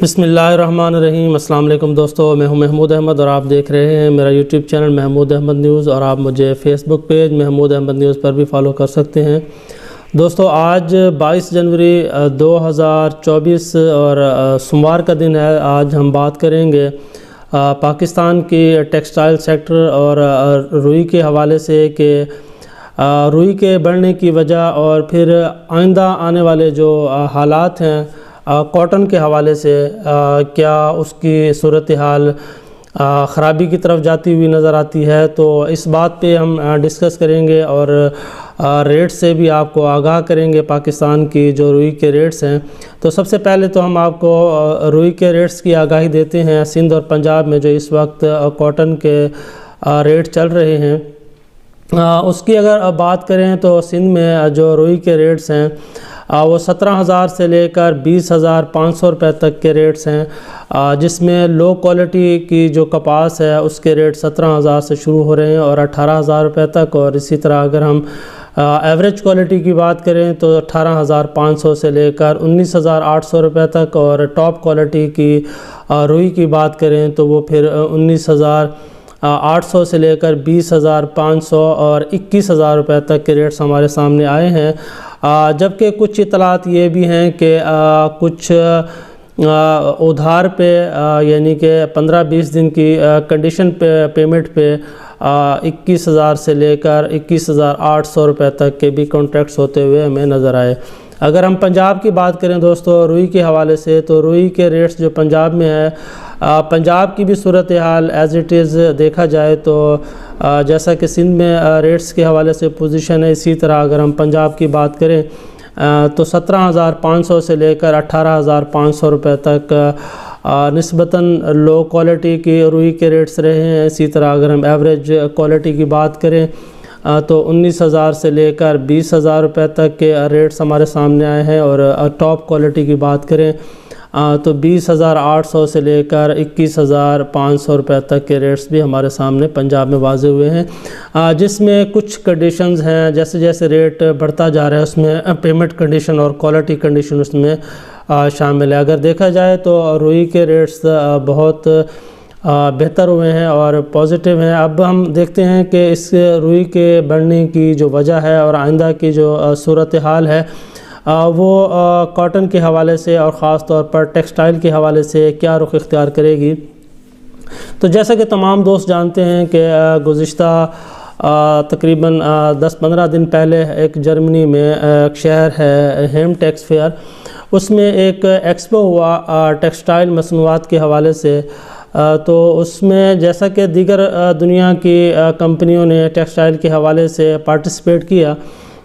بسم اللہ الرحمن الرحیم۔ السلام علیکم دوستو، میں ہوں محمود احمد اور آپ دیکھ رہے ہیں میرا YouTube channel Mahmood Ahmed news, اور آپ مجھے Facebook page Mahmood Ahmed news پر بھی فالو کر سکتے ہیں۔ دوستو آج 22 جنوری 2024 اور سوموار کا دن ہے۔ آج ہم بات کریں گے پاکستان کی ٹیکسٹائل سیکٹر اور روئی کے حوالے سے کہ روئی کے بڑھنے کی وجہ اور پھر آئندہ آنے والے جو حالات ہیں کاٹن کے حوالے سے کیا اس کی صورتحال خرابی کی طرف جاتی ہوئی نظر آتی ہے، تو اس بات پہ ہم ڈسکس کریں گے اور ریٹ سے بھی آپ کو آگاہ کریں گے۔ پاکستان کی جو روئی کے ریٹس ہیں، تو سب سے پہلے تو ہم آپ کو روئی کے ریٹس کی آگاہی دیتے ہیں۔ سندھ اور پنجاب میں جو اس وقت کاٹن کے ریٹ چل رہے ہیں اس کی اگر بات کریں تو سندھ میں جو روئی کے ریٹس ہیں وہ 17,000 سے لے کر 20,500 روپے تک کے ریٹس ہیں، جس میں لو کوالٹی کی جو کپاس ہے اس کے ریٹ 17,000 سے شروع ہو رہے ہیں اور 18,000 روپے تک، اور اسی طرح اگر ہم ایوریج کوالٹی کی بات کریں تو 18,500 سے لے کر 19,800 روپے تک، اور ٹاپ کوالٹی کی روئی کی بات کریں تو وہ پھر 19,800 سے لے کر 20,500 اور 21,000 روپے تک کے ریٹس ہمارے سامنے آئے ہیں۔ جبکہ کچھ اطلاعات یہ بھی ہیں کہ کچھ ادھار پہ یعنی کہ 15-20 دن کی کنڈیشن پہ پیمنٹ پہ 21,000 سے لے کر 21,800 روپے تک کے بھی کانٹریکٹس ہوتے ہوئے ہمیں نظر آئے۔ اگر ہم پنجاب کی بات کریں دوستو روئی کے حوالے سے، تو روئی کے ریٹس جو پنجاب میں ہے، پنجاب کی بھی صورتحال ایز اٹ از دیکھا جائے تو جیسا کہ سندھ میں ریٹس کے حوالے سے پوزیشن ہے، اسی طرح اگر ہم پنجاب کی بات کریں تو 17,500 سے لے کر 18,500 روپے تک نسبتاً لو کوالٹی کی روئی کے ریٹس رہے ہیں۔ اسی طرح اگر ہم ایوریج کوالٹی کی بات کریں تو 19,000 سے لے کر 20,000 روپے تک کے ریٹس ہمارے سامنے آئے ہیں، اور ٹاپ کوالٹی کی بات کریں تو 20,800 سے لے کر 21,500 روپے تک کے ریٹس بھی ہمارے سامنے پنجاب میں واضح ہوئے ہیں، جس میں کچھ کنڈیشنز ہیں۔ جیسے جیسے ریٹ بڑھتا جا رہا ہے اس میں پیمنٹ کنڈیشن اور کوالٹی کنڈیشن اس میں شامل ہے۔ اگر دیکھا جائے تو روئی کے ریٹس بہت بہتر ہوئے ہیں اور پازیٹیو ہیں۔ اب ہم دیکھتے ہیں کہ اس روئی کے بڑھنے کی جو وجہ ہے اور آئندہ کی جو صورتحال ہے وہ کاٹن کے حوالے سے اور خاص طور پر ٹیکسٹائل کے حوالے سے کیا رخ اختیار کرے گی۔ تو جیسا کہ تمام دوست جانتے ہیں کہ گزشتہ تقریباً 10-15 دن پہلے ایک جرمنی میں ایک شہر ہے ہیم ٹیکس فیئر، اس میں ایک ایکسپو ہوا ٹیکسٹائل مصنوعات کے حوالے سے، تو اس میں جیسا کہ دیگر دنیا کی کمپنیوں نے ٹیکسٹائل کے حوالے سے پارٹیسپیٹ کیا،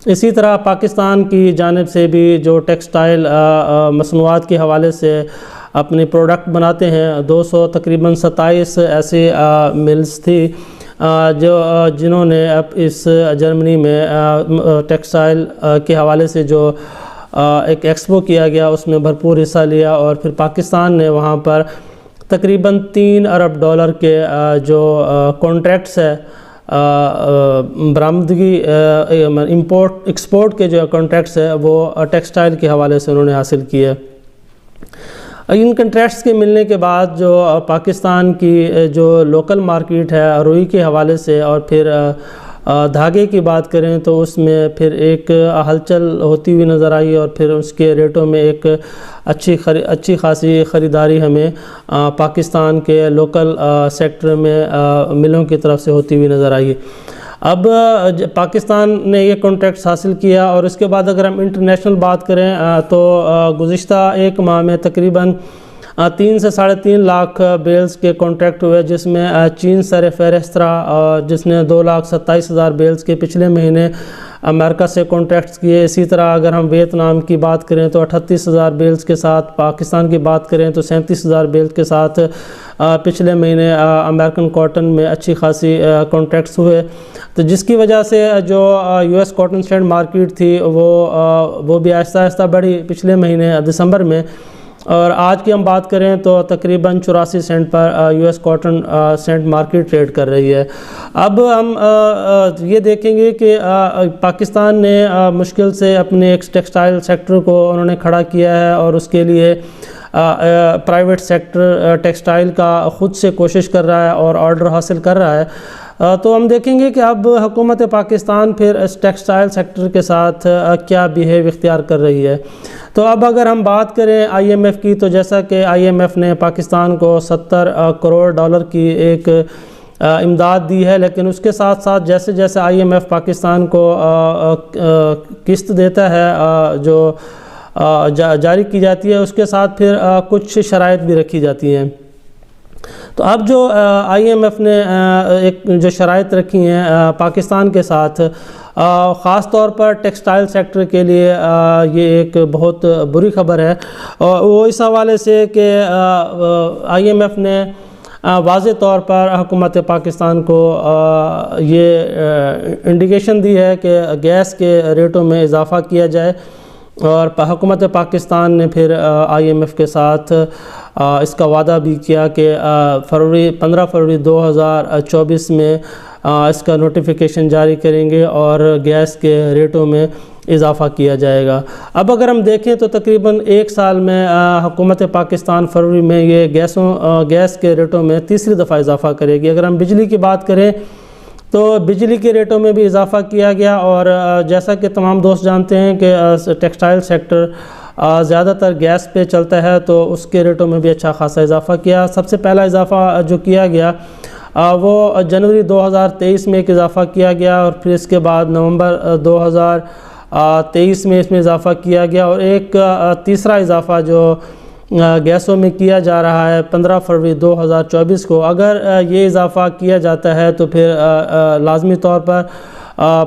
اسی طرح پاکستان کی جانب سے بھی جو ٹیکسٹائل مصنوعات کے حوالے سے اپنے پروڈکٹ بناتے ہیں، 200 تقریباً 27 ایسی ملز تھی جنہوں نے اب اس جرمنی میں ٹیکسٹائل کے حوالے سے جو ایک ایکسپو کیا گیا اس میں بھرپور حصہ لیا، اور پھر پاکستان نے وہاں پر تقریباً $3 ارب کے جو کانٹریکٹس ہے برآمدگی امپورٹ ایکسپورٹ کے جو کانٹریکٹس ہے وہ ٹیکسٹائل کے حوالے سے انہوں نے حاصل کیے۔ ان کنٹریکٹس کے ملنے کے بعد جو پاکستان کی جو لوکل مارکیٹ ہے روئی کے حوالے سے، اور پھر دھاگے کی بات کریں تو اس میں پھر ایک ہلچل ہوتی ہوئی نظر آئی، اور پھر اس کے ریٹوں میں ایک اچھی خاصی خریداری ہمیں پاکستان کے لوکل سیکٹر میں ملوں کی طرف سے ہوتی ہوئی نظر آئی۔ اب پاکستان نے یہ کانٹریکٹس حاصل کیا، اور اس کے بعد اگر ہم انٹرنیشنل بات کریں تو گزشتہ ایک ماہ میں تقریباً 3 سے 3.5 لاکھ بیلز کے کانٹریکٹ ہوئے، جس میں چین سر فہرست رہا جس نے 2,27,000 بیلز کے پچھلے مہینے امریکہ سے کانٹریکٹس کیے۔ اسی طرح اگر ہم ویتنام کی بات کریں تو 38,000 بیلز کے ساتھ، پاکستان کی بات کریں تو 37,000 بیلز کے ساتھ پچھلے مہینے امریکن کاٹن میں اچھی خاصی کانٹریکٹس ہوئے، تو جس کی وجہ سے جو US کاٹن سٹینڈ مارکیٹ تھی وہ بھی آہستہ آہستہ بڑھی پچھلے مہینے دسمبر میں، اور آج کی ہم بات کریں تو تقریباً 84 سینٹ پر US cotton cent market trade کر رہی ہے۔ اب ہم یہ دیکھیں گے کہ پاکستان نے مشکل سے اپنے ایک ٹیکسٹائل سیکٹر کو انہوں نے کھڑا کیا ہے، اور اس کے لیے پرائیویٹ سیکٹر ٹیکسٹائل کا خود سے کوشش کر رہا ہے اور آرڈر حاصل کر رہا ہے، تو ہم دیکھیں گے کہ اب حکومت پاکستان پھر اس ٹیکسٹائل سیکٹر کے ساتھ کیا بیہیو اختیار کر رہی ہے۔ تو اب اگر ہم بات کریں آئی ایم ایف کی، تو جیسا کہ آئی ایم ایف نے پاکستان کو 70 کروڑ ڈالر کی ایک امداد دی ہے، لیکن اس کے ساتھ ساتھ جیسے جیسے آئی ایم ایف پاکستان کو قسط دیتا ہے جو جاری کی جاتی ہے، اس کے ساتھ پھر کچھ شرائط بھی رکھی جاتی ہیں۔ تو اب جو آئی ایم ایف نے ایک جو شرائط رکھی ہیں پاکستان کے ساتھ، خاص طور پر ٹیکسٹائل سیکٹر کے لیے یہ ایک بہت بری خبر ہے، اور وہ اس حوالے سے کہ آئی ایم ایف نے واضح طور پر حکومت پاکستان کو یہ انڈیکیشن دی ہے کہ گیس کے ریٹوں میں اضافہ کیا جائے، اور حکومت پاکستان نے پھر آئی ایم ایف کے ساتھ اس کا وعدہ بھی کیا کہ 15 فروری 2024 میں اس کا نوٹیفیکیشن جاری کریں گے اور گیس کے ریٹوں میں اضافہ کیا جائے گا۔ اب اگر ہم دیکھیں تو تقریباً ایک سال میں حکومت پاکستان فروری میں یہ گیس کے ریٹوں میں تیسری دفعہ اضافہ کرے گی۔ اگر ہم بجلی کی بات کریں تو بجلی کے ریٹوں میں بھی اضافہ کیا گیا، اور جیسا کہ تمام دوست جانتے ہیں کہ ٹیکسٹائل سیکٹر زیادہ تر گیس پہ چلتا ہے، تو اس کے ریٹوں میں بھی اچھا خاصا اضافہ کیا۔ سب سے پہلا اضافہ جو کیا گیا وہ جنوری 2023 میں ایک اضافہ کیا گیا، اور پھر اس کے بعد نومبر 2023 میں اس میں اضافہ کیا گیا، اور ایک تیسرا اضافہ جو گیسوں میں کیا جا رہا ہے 15 فروری 2024 کو۔ اگر یہ اضافہ کیا جاتا ہے تو پھر لازمی طور پر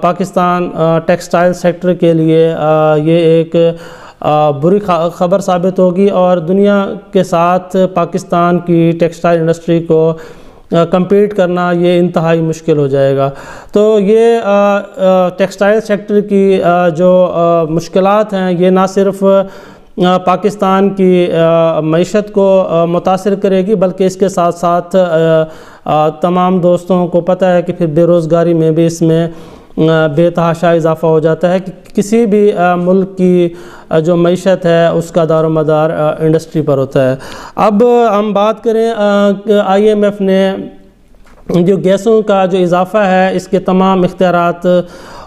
پاکستان ٹیکسٹائل سیکٹر کے لیے یہ ایک بری خبر ثابت ہوگی، اور دنیا کے ساتھ پاکستان کی ٹیکسٹائل انڈسٹری کو کمپیٹ کرنا یہ انتہائی مشکل ہو جائے گا۔ تو یہ ٹیکسٹائل سیکٹر کی جو مشکلات ہیں یہ نہ صرف پاکستان کی معیشت کو متاثر کرے گی، بلکہ اس کے ساتھ ساتھ تمام دوستوں کو پتہ ہے کہ پھر بے روزگاری میں بھی اس میں بے تحاشا اضافہ ہو جاتا ہے کہ کسی بھی ملک کی جو معیشت ہے اس کا دار و مدار انڈسٹری پر ہوتا ہے۔ اب ہم بات کریں آئی ایم ایف نے جو گیسوں کا جو اضافہ ہے اس کے تمام اختیارات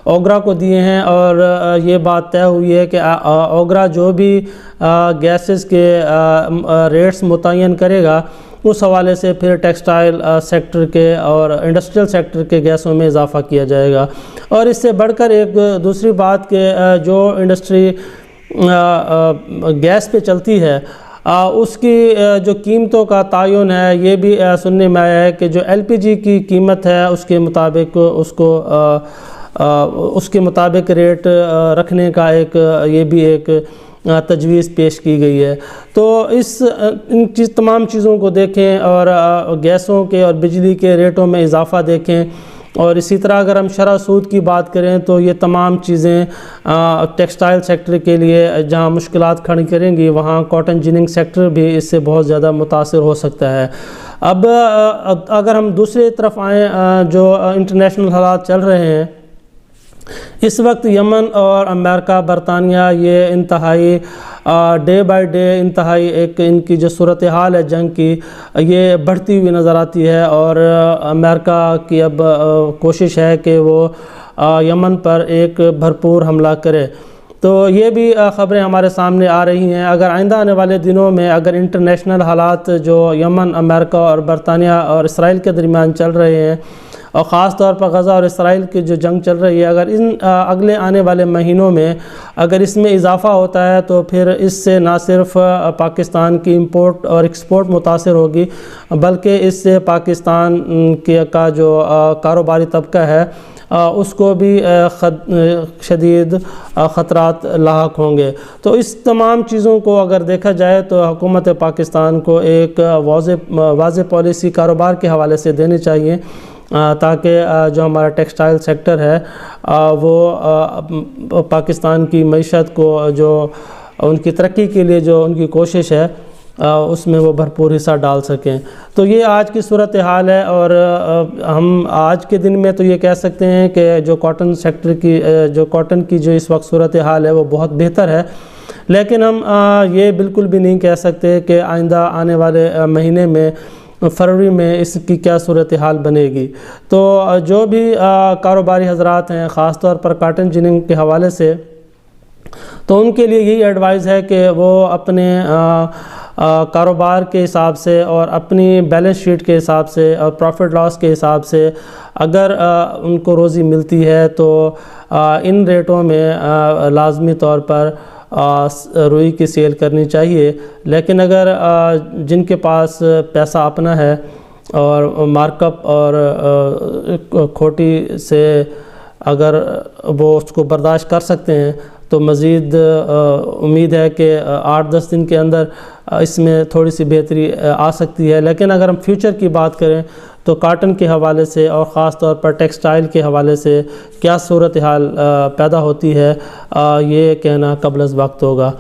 اوگرا کو دیے ہیں، اور یہ بات طے ہوئی ہے کہ اوگرا جو بھی گیسز کے ریٹس متعین کرے گا اس حوالے سے پھر ٹیکسٹائل سیکٹر کے اور انڈسٹریل سیکٹر کے گیسوں میں اضافہ کیا جائے گا۔ اور اس سے بڑھ کر ایک دوسری بات کہ جو انڈسٹری گیس پہ چلتی ہے اس کی جو قیمتوں کا تعین ہے یہ بھی سننے میں آیا ہے کہ جو ایل پی جی کی قیمت ہے اس کے مطابق اس کے مطابق ریٹ رکھنے کا یہ بھی ایک تجویز پیش کی گئی ہے۔ تو ان تمام چیزوں کو دیکھیں، اور گیسوں کے اور بجلی کے ریٹوں میں اضافہ دیکھیں، اور اسی طرح اگر ہم شرح سود کی بات کریں تو یہ تمام چیزیں ٹیکسٹائل سیکٹر کے لیے جہاں مشکلات کھڑی کریں گی وہاں کاٹن جننگ سیکٹر بھی اس سے بہت زیادہ متاثر ہو سکتا ہے۔ اب اگر ہم دوسری طرف آئیں، جو انٹرنیشنل حالات چل رہے ہیں اس وقت، یمن اور امریکہ برطانیہ یہ انتہائی ڈے بائی ڈے انتہائی ایک ان کی جو صورتحال ہے جنگ کی یہ بڑھتی ہوئی نظر آتی ہے، اور امریکہ کی اب کوشش ہے کہ وہ یمن پر ایک بھرپور حملہ کرے۔ تو یہ بھی خبریں ہمارے سامنے آ رہی ہیں۔ اگر آئندہ آنے والے دنوں میں اگر انٹرنیشنل حالات جو یمن، امریکہ اور برطانیہ اور اسرائیل کے درمیان چل رہے ہیں، اور خاص طور پر غزہ اور اسرائیل کی جو جنگ چل رہی ہے، اگر ان اگلے آنے والے مہینوں میں اگر اس میں اضافہ ہوتا ہے تو پھر اس سے نہ صرف پاکستان کی امپورٹ اور ایکسپورٹ متاثر ہوگی، بلکہ اس سے پاکستان کا جو کاروباری طبقہ ہے اس کو بھی شدید خطرات لاحق ہوں گے۔ تو اس تمام چیزوں کو اگر دیکھا جائے تو حکومت پاکستان کو ایک واضح پالیسی کاروبار کے حوالے سے دینی چاہیے، تاکہ جو ہمارا ٹیکسٹائل سیکٹر ہے وہ پاکستان کی معیشت کو جو ان کی ترقی کے لیے جو ان کی کوشش ہے اس میں وہ بھرپور حصہ ڈال سکیں۔ تو یہ آج کی صورتحال ہے، اور ہم آج کے دن میں تو یہ کہہ سکتے ہیں کہ جو کاٹن سیکٹر کی جو کاٹن کی جو اس وقت صورتحال ہے وہ بہت بہتر ہے، لیکن ہم یہ بالکل بھی نہیں کہہ سکتے کہ آئندہ آنے والے مہینے میں فروری میں اس کی کیا صورتحال بنے گی۔ تو جو بھی کاروباری حضرات ہیں خاص طور پر کاٹن جننگ کے حوالے سے، تو ان کے لیے یہی ایڈوائز ہے کہ وہ اپنے کاروبار کے حساب سے اور اپنی بیلنس شیٹ کے حساب سے اور پروفٹ لاس کے حساب سے اگر ان کو روزی ملتی ہے تو ان ریٹوں میں لازمی طور پر روئی کی سیل کرنی چاہیے۔ لیکن اگر جن کے پاس پیسہ اپنا ہے اور مارک اپ اور کھوٹی سے اگر وہ اس کو برداشت کر سکتے ہیں تو مزید امید ہے کہ 8-10 دن کے اندر اس میں تھوڑی سی بہتری آ سکتی ہے۔ لیکن اگر ہم فیوچر کی بات کریں تو کاٹن کے حوالے سے اور خاص طور پر ٹیکسٹائل کے حوالے سے کیا صورتحال پیدا ہوتی ہے یہ کہنا قبل از وقت ہوگا۔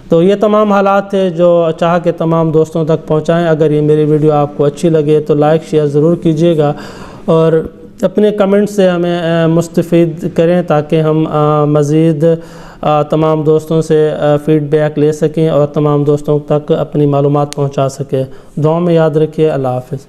تو یہ تمام حالات تھے جو چاہا کہ تمام دوستوں تک پہنچائیں۔ اگر یہ میری ویڈیو آپ کو اچھی لگے تو لائک شیئر ضرور کیجیے گا اور اپنے کمنٹ سے ہمیں مستفید کریں تاکہ ہم مزید تمام دوستوں سے فیڈ بیک لے سکیں اور تمام دوستوں تک اپنی معلومات پہنچا سکیں۔ دعاؤں میں یاد رکھیے۔ اللہ حافظ۔